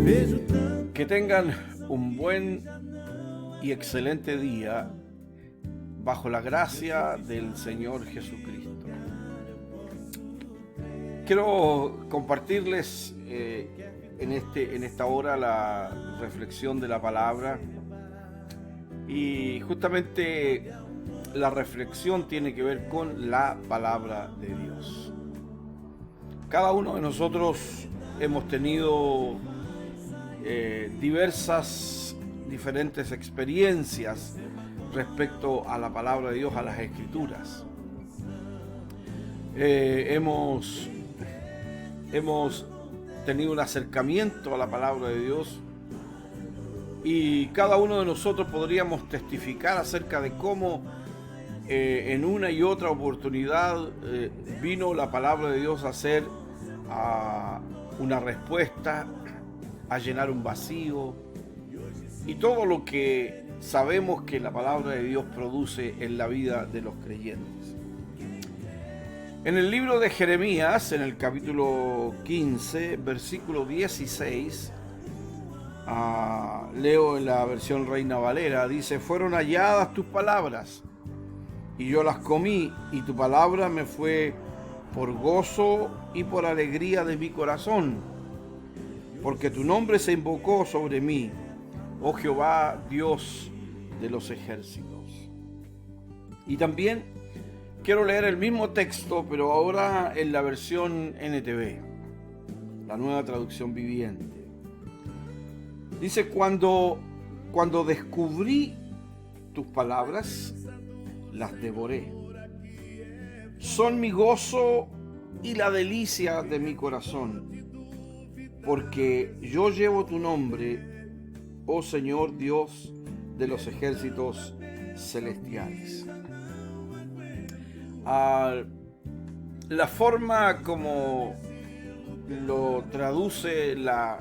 Que tengan un buen y excelente día bajo la gracia del Señor Jesucristo. Quiero compartirles en esta hora la reflexión de la palabra, y justamente la reflexión tiene que ver con la palabra de Dios. Cada uno de nosotros hemos tenido diferentes experiencias respecto a la palabra de Dios, a las Escrituras. Hemos tenido un acercamiento a la palabra de Dios, y cada uno de nosotros podríamos testificar acerca de cómo en una y otra oportunidad vino la palabra de Dios a ser una respuesta, a llenar un vacío, y todo lo que sabemos que la palabra de Dios produce en la vida de los creyentes. En el libro de Jeremías, en el capítulo 15, versículo 16, leo en la versión Reina Valera, dice: fueron halladas tus palabras, y yo las comí, y tu palabra me fue por gozo y por alegría de mi corazón, porque tu nombre se invocó sobre mí, oh Jehová, Dios de los ejércitos. Y también quiero leer el mismo texto, pero ahora en la versión NTV, la Nueva Traducción Viviente. Dice: cuando descubrí tus palabras, las devoré. Son mi gozo y la delicia de mi corazón, porque yo llevo tu nombre, oh Señor Dios de los ejércitos celestiales. La forma como lo traduce la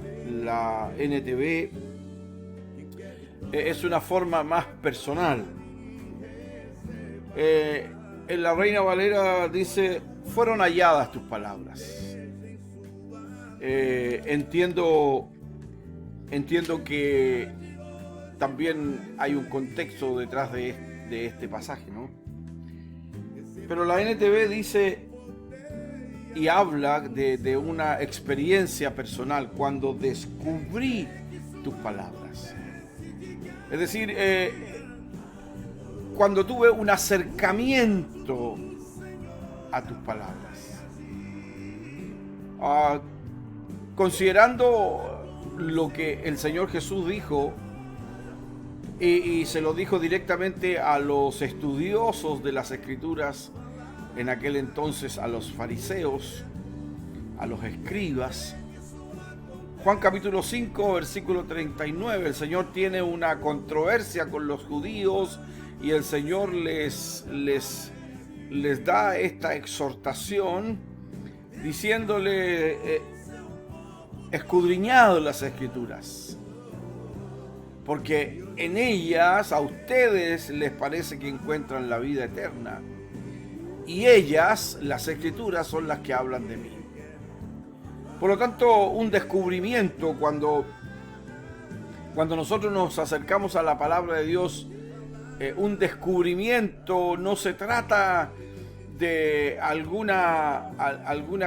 NTV es una forma más personal. En la Reina Valera dice: fueron halladas tus palabras. Entiendo que también hay un contexto detrás de este pasaje, ¿no? Pero la NTV dice y habla de una experiencia personal, cuando descubrí tus palabras. Es decir, cuando tuve un acercamiento a tus palabras. Considerando lo que el Señor Jesús dijo, y se lo dijo directamente a los estudiosos de las Escrituras en aquel entonces, a los fariseos, a los escribas. Juan capítulo 5, versículo 39, el Señor tiene una controversia con los judíos, y el Señor les da esta exhortación diciéndole: escudriñad las Escrituras, porque en ellas a ustedes les parece que encuentran la vida eterna, y ellas, las Escrituras, son las que hablan de mí. Por lo tanto, un descubrimiento, cuando nosotros nos acercamos a la palabra de Dios, un descubrimiento no se trata de alguna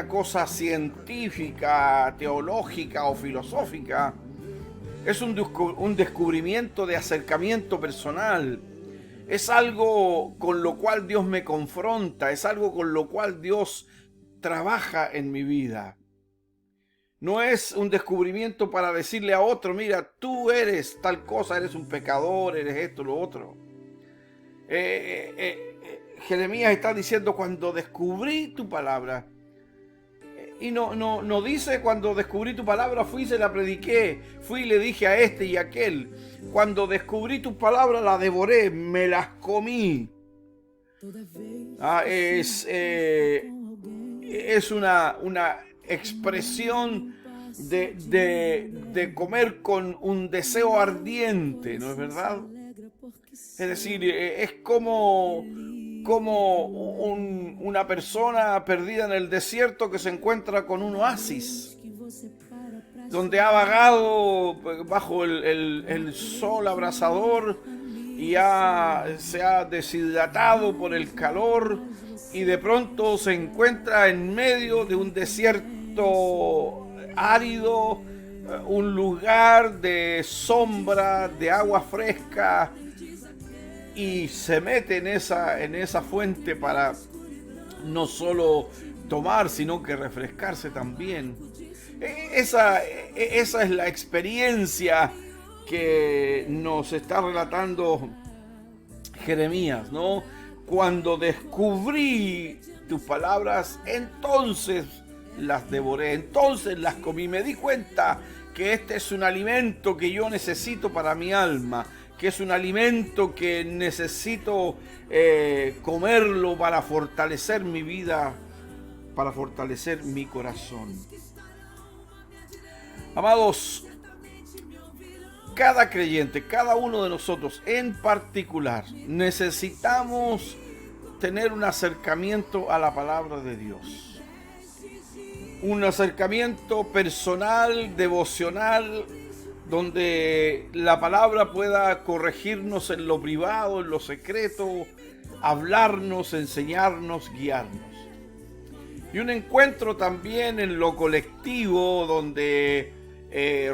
cosa científica, teológica o filosófica. Es un descubrimiento de acercamiento personal. Es algo con lo cual Dios me confronta, es algo con lo cual Dios trabaja en mi vida. No es un descubrimiento para decirle a otro: mira, tú eres tal cosa, eres un pecador, eres esto, lo otro. Jeremías está diciendo: cuando descubrí tu palabra. Y no dice: cuando descubrí tu palabra fui y se la prediqué, fui y le dije a este y a aquel. Cuando descubrí tu palabra la devoré, me las comí. Es una expresión de comer con un deseo ardiente, ¿no es verdad? Es decir, es como una persona perdida en el desierto que se encuentra con un oasis. donde ha vagado bajo el sol abrasador y se ha deshidratado por el calor y de pronto se encuentra en medio de un desierto árido, un lugar de sombra, de agua fresca, y se mete en esa fuente para no solo tomar, sino que refrescarse también. Esa es la experiencia que nos está relatando Jeremías, ¿no? Cuando descubrí tus palabras, entonces las devoré, entonces las comí. Me di cuenta que este es un alimento que yo necesito para mi alma, que es un alimento que necesito comerlo para fortalecer mi vida, para fortalecer mi corazón. Amados, cada creyente, cada uno de nosotros en particular, necesitamos tener un acercamiento a la palabra de Dios. Un acercamiento personal, devocional, donde la palabra pueda corregirnos en lo privado, en lo secreto, hablarnos, enseñarnos, guiarnos. Y un encuentro también en lo colectivo, donde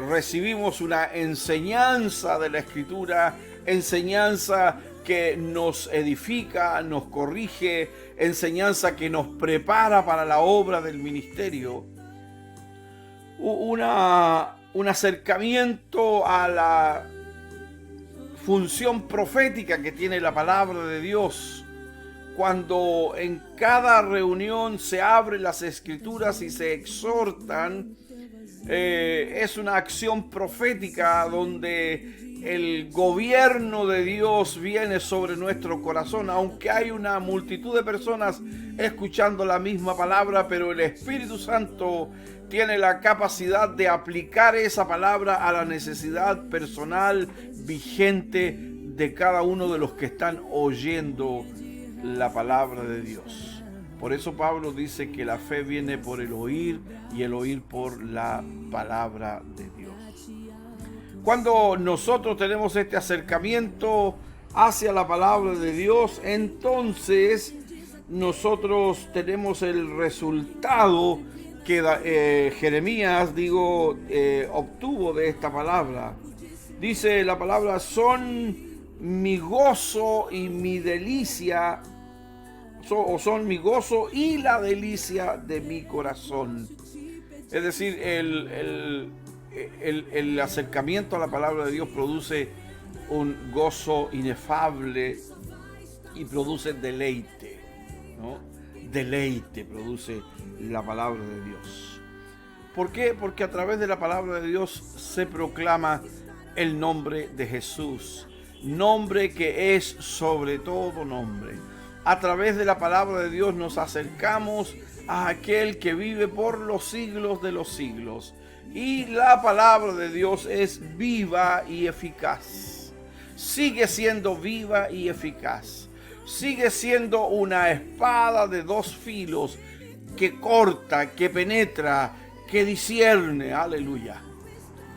recibimos una enseñanza de la Escritura, enseñanza que nos edifica, nos corrige, enseñanza que nos prepara para la obra del ministerio. Un acercamiento a la función profética que tiene la palabra de Dios, cuando en cada reunión se abren las Escrituras y se exhortan. Es una acción profética donde el gobierno de Dios viene sobre nuestro corazón, aunque hay una multitud de personas escuchando la misma palabra, pero el Espíritu Santo tiene la capacidad de aplicar esa palabra a la necesidad personal vigente de cada uno de los que están oyendo la palabra de Dios. Por eso Pablo dice que la fe viene por el oír y el oír por la palabra de Dios. Cuando nosotros tenemos este acercamiento hacia la palabra de Dios, entonces nosotros tenemos el resultado que Jeremías, obtuvo de esta palabra. Dice la palabra: son mi gozo y mi delicia, son mi gozo y la delicia de mi corazón. Es decir, el acercamiento a la palabra de Dios produce un gozo inefable y produce deleite, ¿no? Deleite produce la palabra de Dios. ¿Por qué? Porque a través de la palabra de Dios se proclama el nombre de Jesús, nombre que es sobre todo nombre. A través de la palabra de Dios nos acercamos a aquel que vive por los siglos de los siglos. Y la palabra de Dios es viva y eficaz. Sigue siendo viva y eficaz. Sigue siendo una espada de dos filos que corta, que penetra, que discierne, aleluya,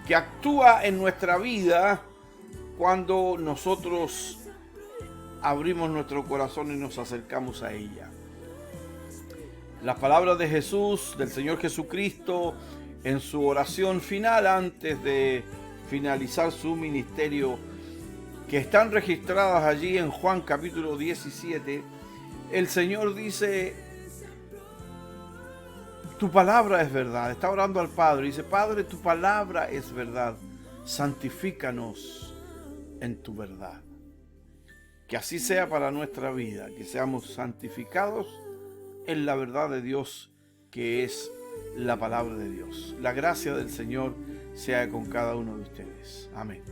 que actúa en nuestra vida cuando nosotros abrimos nuestro corazón y nos acercamos a ella. Las palabras de Jesús, del Señor Jesucristo, en su oración final antes de finalizar su ministerio, que están registradas allí en Juan capítulo 17, el Señor dice: tu palabra es verdad. Está orando al Padre, dice: Padre, tu palabra es verdad, santifícanos en tu verdad. Que así sea para nuestra vida, que seamos santificados en la verdad de Dios, que es la palabra de Dios. La gracia del Señor sea con cada uno de ustedes. Amén.